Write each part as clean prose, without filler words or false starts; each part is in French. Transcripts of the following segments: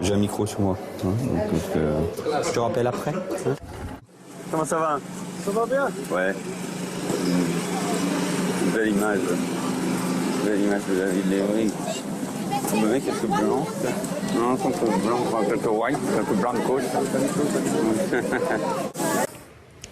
J'ai un micro sur moi, hein, donc je te rappelle après. Hein. Comment ça va? Ça va bien? Ouais. Belle image. Belle image de la ville d'Evry. On me met quelques blancs. Non, quelques blancs, quelques white, quelques blancos.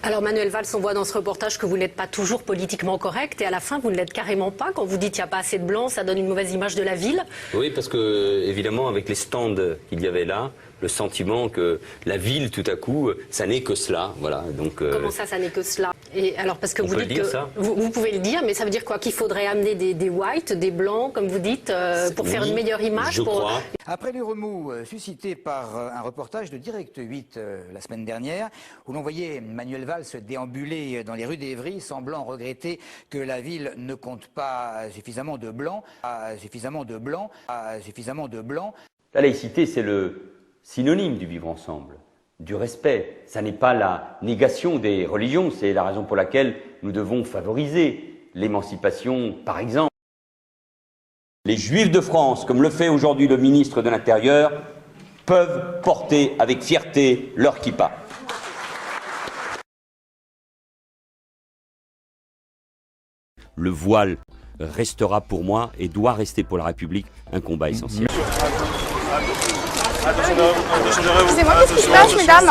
Alors Manuel Valls, on voit dans ce reportage que vous n'êtes pas toujours politiquement correct et à la fin vous ne l'êtes carrément pas. Quand vous dites qu'il n'y a pas assez de blancs, ça donne une mauvaise image de la ville. Oui, parce que évidemment avec les stands qu'il y avait là, le sentiment que la ville tout à coup, ça n'est que cela. Voilà, donc, Comment ça n'est que cela? Et alors parce que on vous peut dites le dire, que ça vous pouvez le dire, mais ça veut dire quoi? Qu'il faudrait amener des whites, des blancs, comme vous dites, pour faire une meilleure image. Je crois. Après les remous suscités par un reportage de Direct 8 la semaine dernière, où l'on voyait Manuel Valls déambuler dans les rues d'Evry, semblant regretter que la ville ne compte pas suffisamment de blancs, La laïcité, c'est le synonyme du vivre ensemble, du respect. Ça n'est pas la négation des religions, c'est la raison pour laquelle nous devons favoriser l'émancipation, par exemple. Les Juifs de France, comme le fait aujourd'hui le ministre de l'Intérieur, peuvent porter avec fierté leur kippa. Le voile restera pour moi et doit rester pour la République un combat essentiel. Excusez-moi, qu'est-ce qui se passe, mesdames?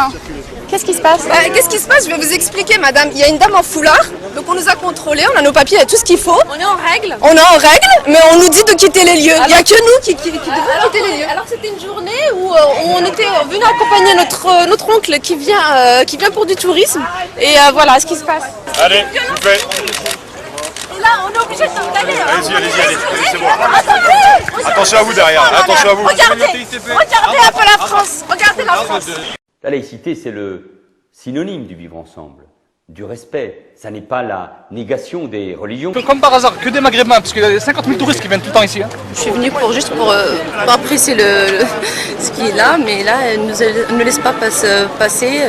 Qu'est-ce qui se passe? Qu'est-ce qui se passe? Je vais vous expliquer, madame. Il y a une dame en foulard, donc on nous a contrôlés, on a nos papiers, il y a tout ce qu'il faut. On est en règle? On est en règle, mais on nous dit de quitter les lieux. Il n'y a que nous qui devons quitter les lieux. Alors c'était une journée où on était venu accompagner notre oncle qui vient pour du tourisme. Et voilà ce qui se passe. Allez, s'il vous plaît. Et là, on est obligé de s'installer. Allez, c'est bon. Attention à vous derrière, attention à vous. Regardez un peu la France. Regardez la France. La laïcité, c'est le synonyme du vivre ensemble, du respect. Ça n'est pas la négation des religions. Comme par hasard, que des Maghrébins, parce qu'il y a 50 000 touristes qui viennent tout le temps ici. Je suis venue juste pour apprécier ce qui est là, mais là, elle ne nous laisse pas passer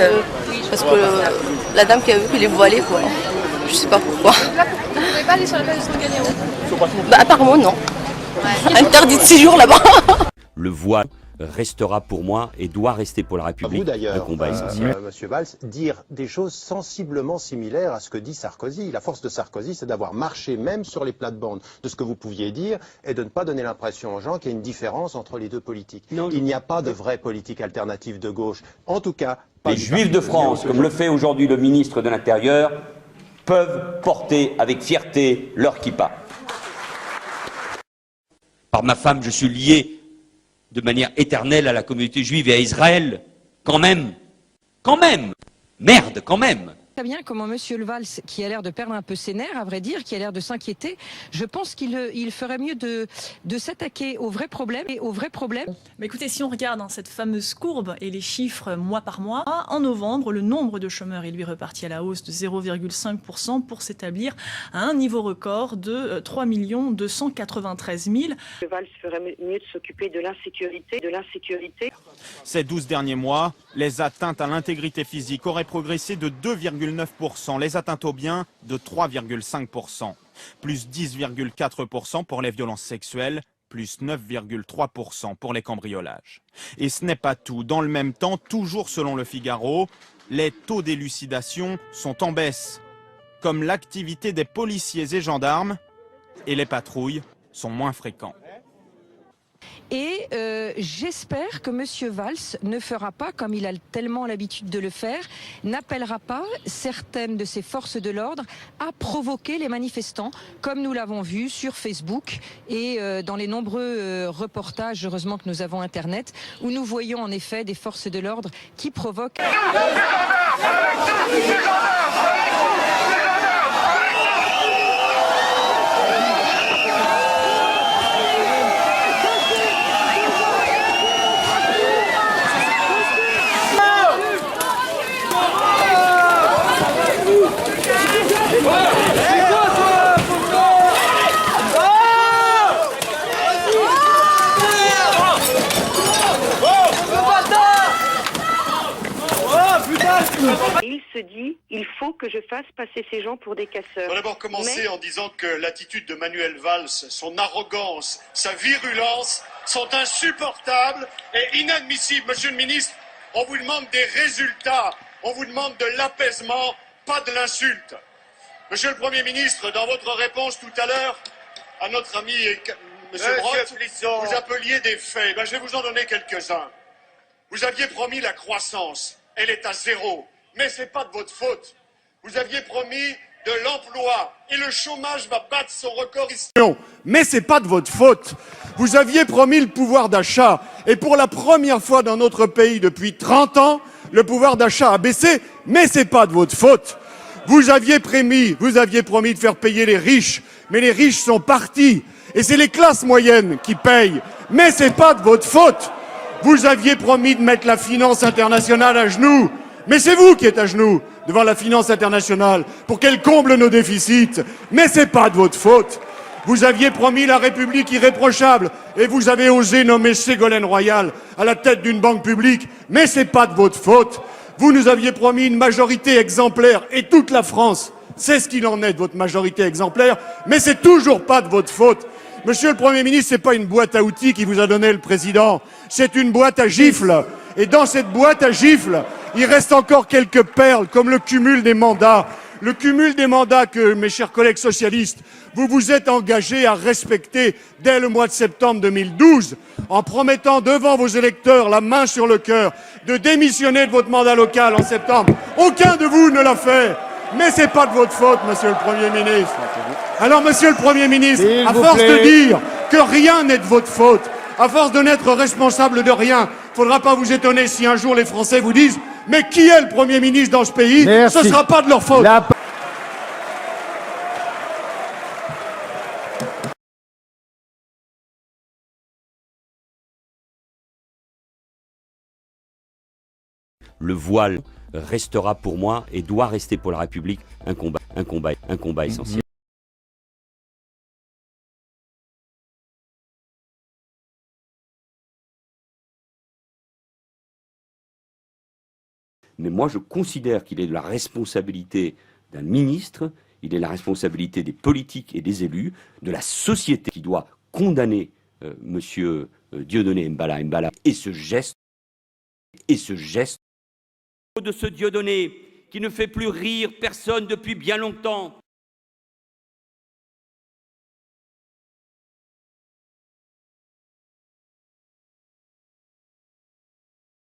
parce que la dame qui a vu qu'il est voilée, quoi. Je sais pas pourquoi. Là, vous ne pouvez pas aller sur la place du Trocadéro? Bah, apparemment, non. Interdit de séjour là-bas. Le voile restera pour moi et doit rester pour la République un combat essentiel. Monsieur Valls, dire des choses sensiblement similaires à ce que dit Sarkozy. La force de Sarkozy, c'est d'avoir marché même sur les plates-bandes de ce que vous pouviez dire et de ne pas donner l'impression aux gens qu'il y a une différence entre les deux politiques. Non, il n'y a pas de vraie politique alternative de gauche. En tout cas, les Juifs de France, comme le fait aujourd'hui le ministre de l'Intérieur, peuvent porter avec fierté leur kippa. Par ma femme, je suis lié de manière éternelle à la communauté juive et à Israël. Quand même. Merde, quand même. Très bien comment Monsieur Valls, qui a l'air de perdre un peu ses nerfs, à vrai dire, qui a l'air de s'inquiéter, je pense qu'il ferait mieux de s'attaquer au vrai problème Mais écoutez, si on regarde cette fameuse courbe et les chiffres mois par mois, en novembre, le nombre de chômeurs est lui reparti à la hausse de 0,5% pour s'établir à un niveau record de 3 293 000. Le Valls ferait mieux de s'occuper de l'insécurité. Ces 12 derniers mois, les atteintes à l'intégrité physique auraient progressé de 2,9%, les atteintes aux biens de 3,5%, plus 10,4% pour les violences sexuelles, plus 9,3% pour les cambriolages. Et ce n'est pas tout. Dans le même temps, toujours selon le Figaro, les taux d'élucidation sont en baisse, comme l'activité des policiers et gendarmes, et les patrouilles sont moins fréquentes. Et j'espère que Monsieur Valls ne fera pas, comme il a tellement l'habitude de le faire, n'appellera pas certaines de ses forces de l'ordre à provoquer les manifestants, comme nous l'avons vu sur Facebook et dans les nombreux reportages, heureusement que nous avons Internet, où nous voyons en effet des forces de l'ordre qui provoquent... Il se dit, il faut temps que je fasse passer ces gens pour des casseurs. On va d'abord commencer en disant que l'attitude de Manuel Valls, son arrogance, sa virulence sont insupportables et inadmissibles. Monsieur le ministre, on vous demande des résultats, on vous demande de l'apaisement, pas de l'insulte. Monsieur le Premier ministre, dans votre réponse tout à l'heure à notre ami Monsieur Brottes, vous appeliez des faits. Je vais vous en donner quelques-uns. Vous aviez promis la croissance, elle est à 0, mais ce n'est pas de votre faute. Vous aviez promis de l'emploi et le chômage va battre son record ici. Non, mais c'est pas de votre faute. Vous aviez promis le pouvoir d'achat et pour la première fois dans notre pays depuis 30 ans, le pouvoir d'achat a baissé, mais c'est pas de votre faute. Vous aviez promis de faire payer les riches, mais les riches sont partis et c'est les classes moyennes qui payent, mais c'est pas de votre faute. Vous aviez promis de mettre la finance internationale à genoux, mais c'est vous qui êtes à genoux devant la finance internationale pour qu'elle comble nos déficits, mais c'est pas de votre faute. Vous aviez promis la République irréprochable et vous avez osé nommer Ségolène Royal à la tête d'une banque publique, mais c'est pas de votre faute. Vous nous aviez promis une majorité exemplaire et toute la France sait ce qu'il en est de votre majorité exemplaire, mais c'est toujours pas de votre faute. Monsieur le Premier ministre, c'est pas une boîte à outils qui vous a donné le président, c'est une boîte à gifles. Et dans cette boîte à gifles, il reste encore quelques perles, comme le cumul des mandats. Le cumul des mandats que, mes chers collègues socialistes, vous vous êtes engagés à respecter dès le mois de septembre 2012, en promettant devant vos électeurs, la main sur le cœur, de démissionner de votre mandat local en septembre. Aucun de vous ne l'a fait. Mais c'est pas de votre faute, monsieur le Premier ministre. Alors, monsieur le Premier ministre, à force de dire que rien n'est de votre faute, à force de n'être responsable de rien, faudra pas vous étonner si un jour les Français vous disent « Mais qui est le Premier ministre dans ce pays ?» Ce sera pas de leur faute. Le voile restera pour moi et doit rester pour la République un combat essentiel. Mais moi, je considère qu'il est de la responsabilité d'un ministre, il est de la responsabilité des politiques et des élus, de la société qui doit condamner Monsieur Dieudonné Mbala et ce geste de ce Dieudonné qui ne fait plus rire personne depuis bien longtemps,